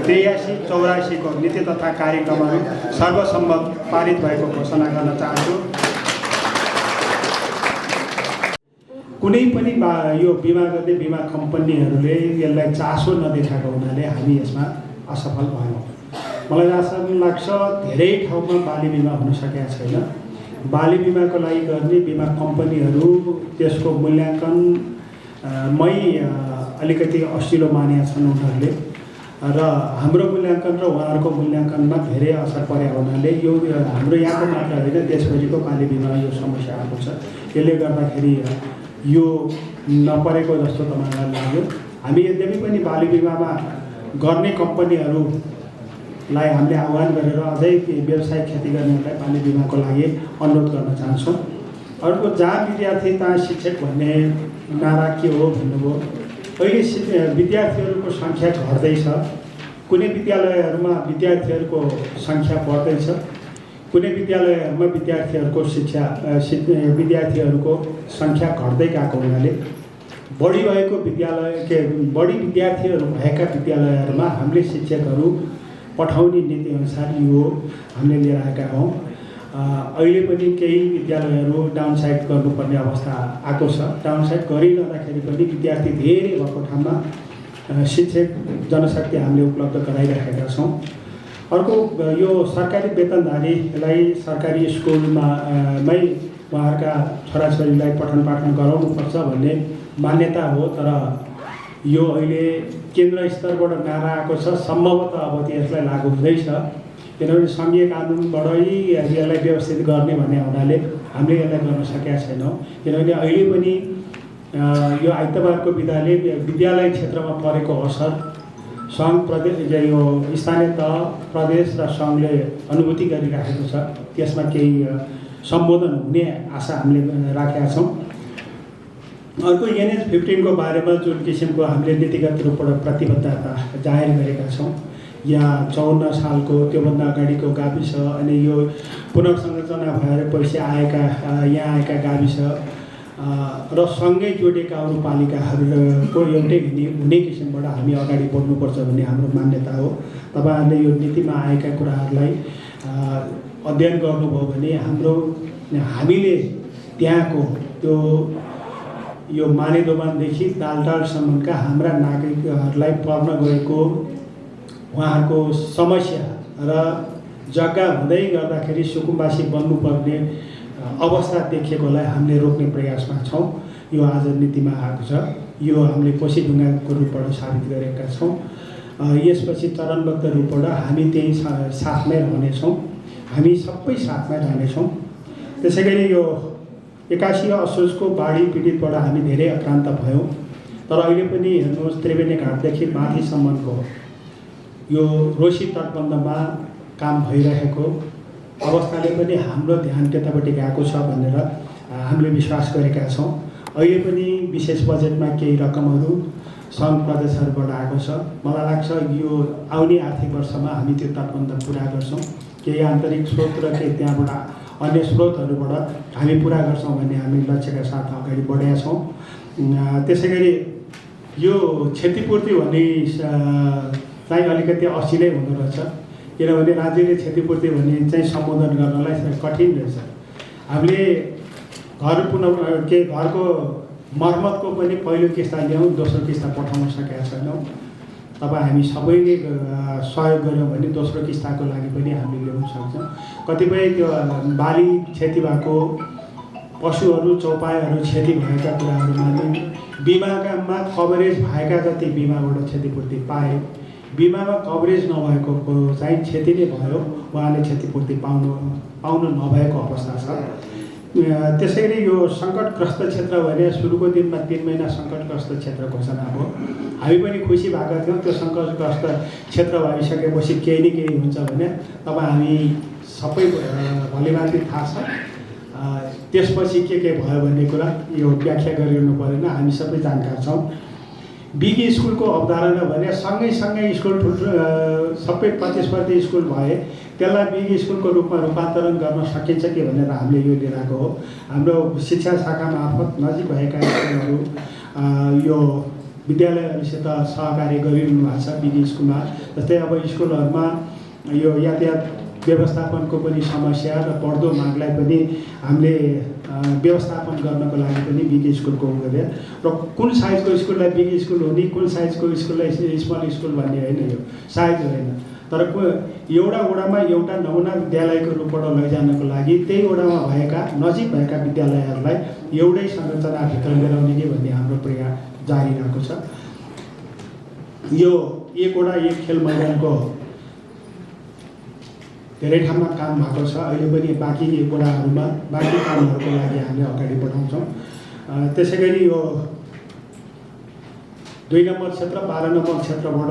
83-84 को नीति तथा कार्यक्रमहरू सर्वसम्मत पारित भएको घोषणा गर्न चाहन्छु। कुनै पनि यो बिमा गर्ने बिमा कम्पनीहरूले यसलाई चासो नदेखाएको हुनाले हामी यसमा असफल भयौँ। मलाई जहाँसम्म लाग्छ धेरै ठाउँमा बाली बिमा हुन सकेको छैन। बाली बिमाको लागि गर्ने बिमा कम्पनीहरू त्यसको मूल्याङ्कन अलिकति असिलो मानेका छन् उनीहरूले र हाम्रो मूल्याङ्कन र उहाँहरूको मूल्याङ्कनमा धेरै असर परेको हुनाले यो हाम्रो यहाँको मात्र होइन देशभरिको बाली बिमा यो समस्या आएको छ। यसले गर्दाखेरि यो नपरेको जस्तो तपाईँलाई लाग्यो। हामी यद्यपि पनि बाली बिमामा गर्ने कम्पनीहरूलाई हामीले आह्वान गरेर अझै व्यवसायिक खेती गर्नेहरूलाई बाली बिमाको लागि अनुरोध गर्न चाहन्छौँ। अर्को जहाँ विद्यार्थी तहाँ शिक्षक भन्ने नारा के हो भन्नुभयो। अहिले विद्यार्थीहरूको सङ्ख्या घट्दैछ। कुनै विद्यालयहरूमा विद्यार्थीहरूको सङ्ख्या बढ्दैछ, कुनै विद्यालयहरूमा विद्यार्थीहरूको सङ्ख्या घट्दै गएको हुनाले बढी विद्यार्थीहरू भएका विद्यालयहरूमा हामीले शिक्षकहरू पठाउने नीतिअनुसार यो हामीले लिएर आएका हौँ। अहिले पनि केही विद्यालयहरू डाउनसाइड गर्नुपर्ने अवस्था आएको छ। डाउनसाइड गरिरहँदाखेरि पनि विद्यार्थी धेरै भएको ठाउँमा शिक्षक जनशक्ति हामीले उपलब्ध गराइराखेका छौँ। अर्को यो सरकारी वेतनधारीलाई सरकारी स्कुलमै उहाँहरूका छोराछोरीलाई पठन पाठन गराउनुपर्छ भन्ने मान्यता हो। तर यो अहिले केन्द्र स्तरबाट नारा आएको छ। सम्भवतः अब यसलाई लागू हुँदैछ, किनभने सङ्घीय कानुनबाटै यसलाई व्यवस्थित गर्ने भन्ने हुनाले हामीले यसलाई गर्न सकेका छैनौँ। किनभने अहिले पनि यो आइतबारको विधाले विद्यालय क्षेत्रमा परेको असर सङ्घ प्रदेश यो स्थानीय तह प्रदेश र सङ्घले अनुभूति गरिराखेको छ। त्यसमा केही सम्बोधन हुने आशा हामीले राखेका छौँ। अर्को NH 15 को बारेमा जुन किसिमको हामीले नीतिगत रूपबाट प्रतिबद्धता जाहेर गरेका छौँ, यहाँ 54 सालको त्योभन्दा अगाडिको गाविस अनि यो पुनर्संरचना भएर पछि यहाँ आएका गाविस र सँगै जोडिएका अरू पालिकाहरूको एउटै हुने किसिमबाट हामी अगाडि बढ्नुपर्छ भन्ने हाम्रो मान्यता हो। तपाईँहरूले यो नीतिमा आएका कुराहरूलाई अध्ययन गर्नुभयो भने हामीले त्यहाँको त्यो यो मानेदोबानदेखि दालटालसम्मका हाम्रा नागरिकहरूलाई पर्न गएको उहाँहरूको समस्या र जग्गा हुँदै गर्दाखेरि सुकुम्बासी बन्नुपर्ने अवस्था देखिएकोलाई हामीले रोक्ने प्रयासमा छौँ। यो आज नीतिमा आएको छ। यो हामीले कोसीढुङ्गाको रूपबाट साबित गरेका छौँ। यसपछि चरणबद्ध रूपबाट हामी त्यही साथमै रहनेछौँ। हामी सबै साथमै रहनेछौँ। त्यसै गरी यो 81 असोजको बाढी पीडितबाट हामी धेरै आक्रान्त भयौँ। तर अहिले पनि हेर्नुहोस्, त्रिवेणी घाटदेखि माथिसम्मको यो रोसी तटबन्धमा काम भइरहेको अवस्थाले पनि हाम्रो ध्यान त्यतापट्टि गएको छ भनेर हामीले विश्वास गरेका छौँ। अहिले पनि विशेष बजेटमा केही रकमहरू सङ्घ प्रदेशहरूबाट आएको छ। मलाई लाग्छ यो आउने आर्थिक वर्षमा हामी त्यो तटबन्ध पुरा गर्छौँ। केही आन्तरिक स्रोत र केही त्यहाँबाट अन्य स्रोतहरूबाट हामी पुरा गर्छौँ भन्ने हामी लक्ष्यका साथ अगाडि बढेका छौँ। त्यसै गरी यो क्षतिपूर्ति भन्ने चाहिँ अलिकति असिलै हुँदो रहेछ। किनभने राज्यले क्षतिपूर्ति भन्ने चाहिँ सम्बोधन गर्नलाई कठिन रहेछ। हामीले घरको मर्मतको पनि पहिलो किस्ता ल्याउँ, दोस्रो किस्ता पठाउन सकेका छैनौँ। तपाईँ हामी सबैले सहयोग गऱ्यौँ भने दोस्रो किस्ताको लागि पनि हामीले ल्याउन सक्छौँ। कतिपय त्यो बाली क्षति भएको पशुहरू चौपायाहरू क्षति भएका कुराहरूमा बिमामा कभरेज भएका जति बिमाबाट क्षतिपूर्ति पाए, बिमामा कभरेज नभएको चाहिँ क्षति नै भयो, उहाँले क्षतिपूर्ति पाउनु नभएको अवस्था छ। त्यसै गरी यो सङ्कटग्रस्त क्षेत्र भने सुरुको दिनमा 3 महिना सङ्कटग्रस्त क्षेत्र घोषणा भयो। हामी पनि खुसी भएका थियौँ। त्यो सङ्कटग्रस्त क्षेत्र भइसकेपछि केही न केही हुन्छ भने हामी सबै भलिभान्ति थाहा छ। त्यसपछि के भयो भन्ने कुरा यो व्याख्या गरिरहनु परेन, हामी सबै जानकार छौँ। बिग स्कुलको अवधारणा भने सँगै स्कुल सबै प्रतिस्पर्धी स्कुल भए त्यसलाई बिग स्कुलको रूपमा रूपान्तरण गर्न सकिन्छ कि भनेर हामीले यो लिएर आएको हो। हाम्रो शिक्षा शाखा मार्फत नजिक भएका स्कुलहरू यो विद्यालयहरूसित सहकार्य गरिरहनु भएको छ बिडी स्कुलमा। जस्तै अब स्कुलहरूमा यो यातायात व्यवस्थापनको पनि समस्या र बढ्दो मागलाई पनि हामीले व्यवस्थापन गर्नको लागि पनि बिग स्कुलको गरे र कुन साइजको स्कुललाई बिग स्कुल हुने, कुन साइजको स्कुललाई स्मल स्कुल भन्ने होइन, यो साइज होइन। तर एउटा वडामा एउटा नमुना विद्यालयको रूपबाट लैजानको लागि त्यही वडामा भएका नजिक भएका विद्यालयहरूलाई एउटै संरचनाभित्र ल्याउने कि भन्ने हाम्रो प्रयास जारी रहेको छ। यो एक वडा एक खेल मैदानको धेरै ठाउँमा काम भएको छ। अहिले पनि बाँकी वडाहरूमा बाँकी कामहरूको लागि हामीले अगाडि बढाउँछौँ। त्यसै गरी यो 2 नम्बर क्षेत्र 12 नम्बर क्षेत्रबाट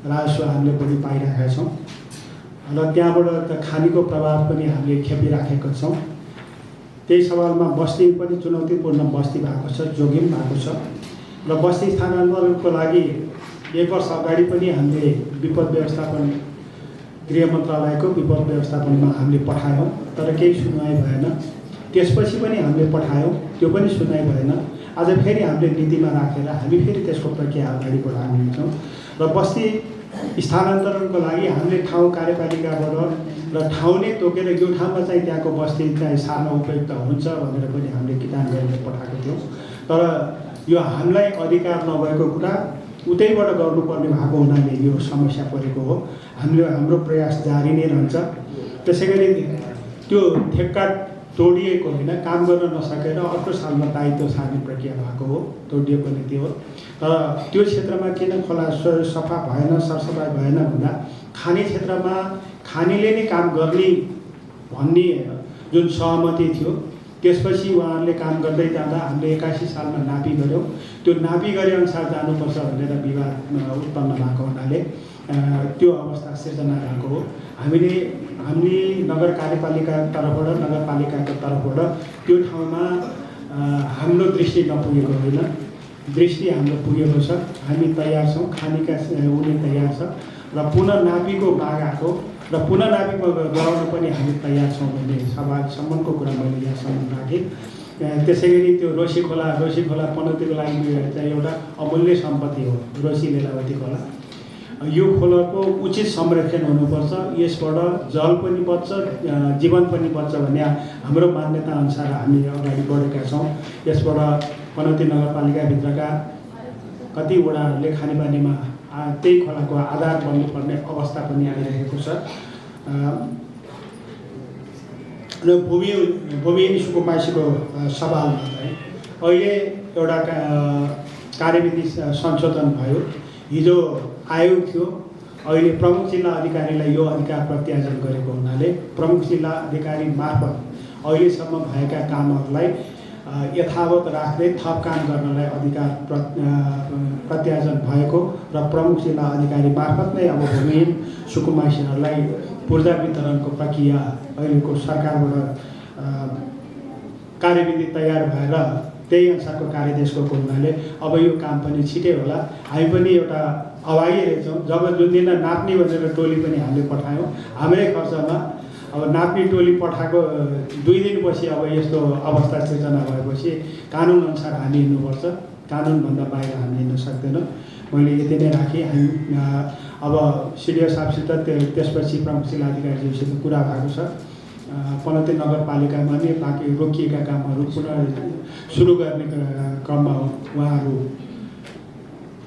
राजस्व हामीले बढी पाइरहेका छौँ र त्यहाँबाट त खानीको प्रभाव पनि हामीले खेपिराखेका छौँ। त्यही सवालमा बस्ती पनि चुनौतीपूर्ण बस्ती भएको छ, जोखिम भएको छ र बस्ती स्थानान्तरणको लागि 1 वर्ष अगाडि पनि हामीले विपद व्यवस्थापन गृह मन्त्रालयको विपद व्यवस्थापनमा हामीले पठायौँ, तर केही सुनवाई भएन। त्यसपछि पनि हामीले पठायौँ, त्यो पनि सुनवाई भएन। आज फेरि हामीले नीतिमा राखेर हामी फेरि त्यसको प्रक्रिया अगाडि बढाउनेछौँ र बस्ती स्थानान्तरणको लागि हामीले ठाउँ कार्यपालिकाबाट र ठाउँ नै तोकेर यो ठाउँमा चाहिँ त्यहाँको बस्ती चाहिँ सार्न उपयुक्त हुन्छ भनेर पनि हामीले किटान गरेर पठाएको थियौँ। तर यो हामीलाई अधिकार नभएको कुरा उतैबाट गर्नुपर्ने भएको हुनाले यो समस्या परेको हो। हाम्रो प्रयास जारी नै रहन्छ। त्यसै गरी त्यो ठेक्का तोडिएको होइन, काम गर्न नसकेर अर्को सालमा दायित्व सार्ने प्रक्रिया भएको हो, तोडिएको नीति हो। तर त्यो क्षेत्रमा किन खोला सफा भएन, सरसफाइ भएन भन्दा खानी क्षेत्रमा खानीले नै काम गर्ने भन्ने जुन सहमति थियो, त्यसपछि उहाँहरूले काम गर्दै जाँदा हामीले 81 सालमा नापी गऱ्यौँ। त्यो नापी गरे अनुसार जानुपर्छ भनेर विवाद उत्पन्न भएको हुनाले त्यो अवस्था सिर्जना भएको हो। हामीले नगर कार्यपालिकाको तर्फबाट, नगरपालिकाको तर्फबाट त्यो ठाउँमा हाम्रो दृष्टि नपुगेको होइन, दृष्टि हाम्रो पुगेको छ। हामी तयार छौँ, खानीका हुने तयार छ र पुनः नापीको माग आएको र पुनः नापीको गराउन पनि हामी तयार छौँ भन्ने सवालसम्मको कुरा मैले यहाँसम्म राखेँ। त्यसै गरी त्यो रोसी खोला पनौतीको लागि चाहिँ एउटा अमूल्य सम्पत्ति हो रोसी लीलावती खोला। यो खोलाको उचित संरक्षण हुनुपर्छ, यसबाट जल पनि बच्छ, जीवन पनि बच्छ भन्ने हाम्रो मान्यता अनुसार हामी अगाडि बढेका छौँ। यसबाट पनौती नगरपालिकाभित्रका कति वडाहरूले खानेपानीमा त्यही खोलाको आधार बन्नुपर्ने अवस्था पनि आइरहेको छ। र भूमिहीन सुकुम्बासीको सवालमा चाहिँ अहिले एउटा कार्यविधि संशोधन भयो। हिजो आयोग थियो, अहिले प्रमुख जिल्ला अधिकारीलाई यो अधिकार प्रत्यार्जन गरेको हुनाले प्रमुख जिल्ला अधिकारी मार्फत अहिलेसम्म भएका कामहरूलाई यथावत राख्दै थप काम गर्नलाई अधिकार प्रत्यार्जन भएको र प्रमुख जिल्ला अधिकारी मार्फत नै अब भूमिहीन सुकुम्बासीहरूलाई पूर्जा वितरणको प्रक्रिया अहिलेको सरकारबाट कार्यविधि तयार भएर त्यही अनुसारको कार्यदेशको हुनाले अब यो काम पनि छिटै होला। हामी पनि एउटा अभागी रहेछौँ। जब जुन दिन नाप्ने भनेर टोली पनि हामीले पठायौँ हाम्रै खर्चमा। अब नाप्ने टोली पठाएको 2 दिनपछि अब यस्तो अवस्था सिर्जना भएपछि कानुनअनुसार हामी हिँड्नुपर्छ, कानुनभन्दा बाहिर हामी हिँड्न सक्दैनौँ। मैले यति नै राखेँ। हामी अब सिडिओ साहबसित त्यसपछि प्रमुख जिल्लाधिकारीज्यूसित कुरा भएको छ। पनौती नगरपालिकामा नै बाँकी रोकिएका कामहरू पुनः सुरु गर्ने क्रममा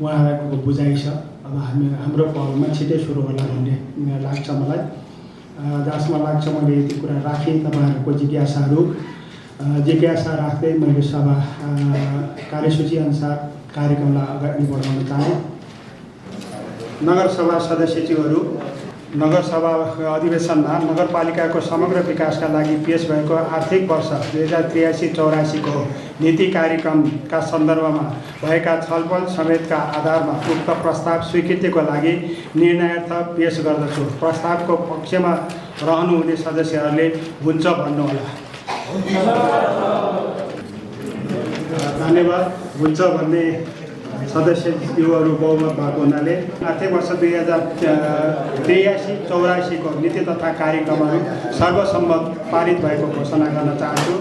उहाँहरूको बुझाइ छ। अब हाम्रो पहलमा छिटै सुरु होला भन्ने लाग्छ मलाई। जसमा लाग्छ मैले यति कुरा राखेँ। तपाईँहरूको जिज्ञासा राख्दै मैले सभा कार्यसूची अनुसार कार्यक्रमलाई अगाडि बढाउन चाहेँ। नगरसभा सदस्यज्यूहरू, नगरसभा अधिवेशनमा नगरपालिकाको समग्र विकासका लागि पेश भएको आर्थिक वर्ष 2083-84 को नीति कार्यक्रमका सन्दर्भमा भएका छलफल समेतका आधारमा उक्त प्रस्ताव स्वीकृतिको लागि निर्णयार्थ पेश गर्दछु। प्रस्तावको पक्षमा रहनुहुने सदस्यहरूले हुन्छ भन्नुहोला। धन्यवाद। हुन्छ भन्ने सदस्यज्यूहरू बहुमत भएको हुनाले आर्थिक वर्ष 2083-84 को नीति तथा कार्यक्रमहरू सर्वसम्मत पारित भएको घोषणा गर्न चाहन्छु।